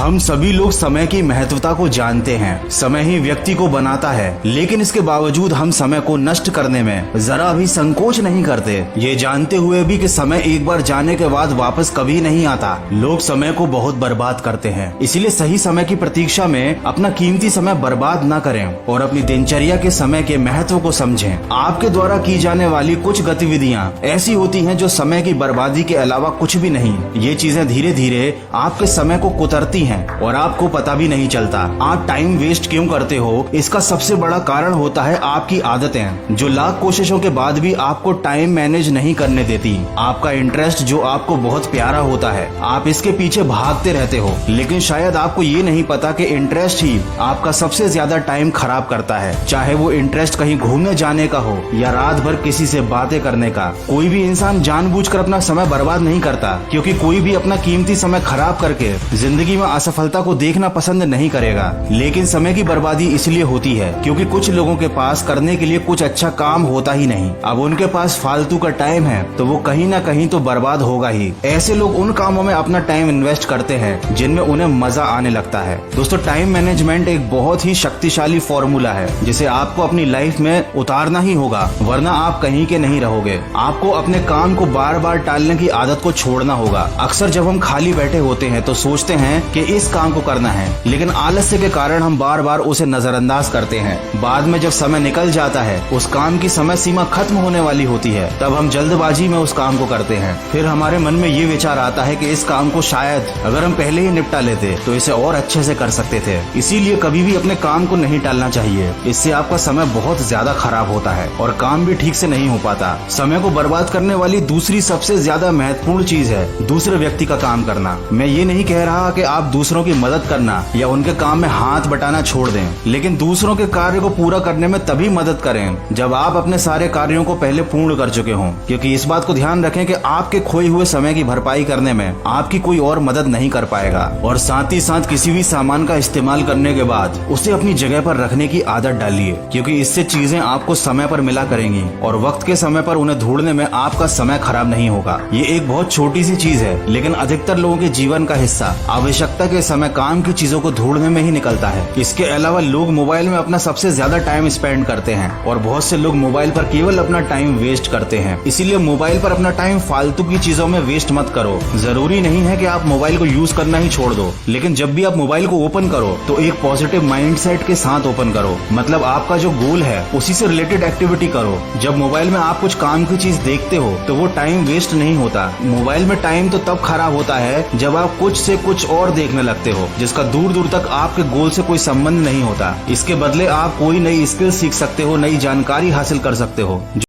हम सभी लोग समय की महत्वता को जानते हैं। समय ही व्यक्ति को बनाता है, लेकिन इसके बावजूद हम समय को नष्ट करने में जरा भी संकोच नहीं करते, ये जानते हुए भी कि समय एक बार जाने के बाद वापस कभी नहीं आता। लोग समय को बहुत बर्बाद करते हैं, इसलिए सही समय की प्रतीक्षा में अपना कीमती समय बर्बाद न करें और अपनी दिनचर्या के समय के महत्व को समझें। आपके द्वारा की जाने वाली कुछ गतिविधियां ऐसी होती हैं जो समय की बर्बादी के अलावा कुछ भी नहीं। ये चीजें धीरे धीरे आपके समय को कुतरती हैं और आपको पता भी नहीं चलता। आप टाइम वेस्ट क्यों करते हो, इसका सबसे बड़ा कारण होता है आपकी आदतें, जो लाख कोशिशों के बाद भी आपको टाइम मैनेज नहीं करने देती। आपका इंटरेस्ट जो आपको बहुत प्यारा होता है, आप इसके पीछे भागते रहते हो, लेकिन शायद आपको ये नहीं पता कि इंटरेस्ट ही आपका सबसे ज्यादा टाइम खराब करता है। चाहे वो इंटरेस्ट कहीं घूमने जाने का हो या रात भर किसी से बातें करने का। कोई भी इंसान जानबूझकर अपना समय बर्बाद नहीं करता, क्योंकि कोई भी अपना कीमती समय खराब करके जिंदगी में असफलता को देखना पसंद नहीं करेगा। लेकिन समय की बर्बादी इसलिए होती है क्योंकि कुछ लोगों के पास करने के लिए कुछ अच्छा काम होता ही नहीं। अब उनके पास फालतू का टाइम है तो वो कहीं ना कहीं तो बर्बाद होगा ही। ऐसे लोग उन कामों में अपना टाइम इन्वेस्ट करते हैं जिनमें उन्हें मजा आने लगता है। दोस्तों, टाइम मैनेजमेंट एक बहुत ही शक्तिशाली फॉर्मूला है जिसे आपको अपनी लाइफ में उतारना ही होगा, वरना आप कहीं के नहीं रहोगे। आपको अपने काम को बार बार टालने की आदत को छोड़ना होगा। अक्सर जब हम खाली बैठे होते हैं तो सोचते हैं कि इस काम को करना है, लेकिन आलस्य के कारण हम बार बार उसे नजरअंदाज करते हैं। बाद में जब समय निकल जाता है, उस काम की समय सीमा खत्म होने वाली होती है, तब हम जल्दबाजी में उस काम को करते हैं। फिर हमारे मन में ये विचार आता है कि इस काम को शायद अगर हम पहले ही निपटा लेते तो इसे और अच्छे से कर सकते थे। इसीलिए कभी भी अपने काम को नहीं टालना चाहिए, इससे आपका समय बहुत ज्यादा खराब होता है और काम भी ठीक से नहीं हो पाता। समय को बर्बाद करने वाली दूसरी सबसे ज्यादा महत्वपूर्ण चीज है दूसरे व्यक्ति का काम करना। मैं ये नहीं कह रहा कि आप दूसरों की मदद करना या उनके काम में हाथ बटाना छोड़ दें, लेकिन दूसरों के कार्य को पूरा करने में तभी मदद करें जब आप अपने सारे कार्यों को पहले पूर्ण कर चुके हों। क्योंकि इस बात को ध्यान रखें कि आपके खोए हुए समय की भरपाई करने में आपकी कोई और मदद नहीं कर पाएगा। और साथ ही साथ किसी भी सामान का इस्तेमाल करने के बाद उसे अपनी जगह पर रखने की आदत डालिए, क्योंकि इससे चीजें आपको समय पर मिला करेंगी और वक्त के समय पर उन्हें ढूंढने में आपका समय खराब नहीं होगा। ये एक बहुत छोटी सी चीज है, लेकिन अधिकतर लोगों के जीवन का हिस्सा आवश्यकता के समय काम की चीजों को ढूंढने में ही निकलता है। इसके अलावा लोग मोबाइल में अपना सबसे ज्यादा टाइम स्पेंड करते हैं और बहुत से लोग मोबाइल पर केवल अपना टाइम वेस्ट करते हैं। इसीलिए मोबाइल पर अपना टाइम फालतू की चीजों में वेस्ट मत करो। जरूरी नहीं है कि आप मोबाइल को यूज करना ही छोड़ दो, लेकिन जब भी आप मोबाइल को ओपन करो तो एक पॉजिटिव माइंडसेट के साथ ओपन करो। मतलब आपका जो गोल है उसी से रिलेटेड एक्टिविटी करो। जब मोबाइल में आप कुछ काम की चीज देखते हो तो वो टाइम वेस्ट नहीं होता। मोबाइल में टाइम तो तब खराब होता है जब आप कुछ से कुछ और देखने लगते हो जिसका दूर दूर तक आपके गोल से कोई संबंध नहीं होता। इसके बदले आप कोई नई स्किल सीख सकते हो, नई जानकारी हासिल कर सकते हो।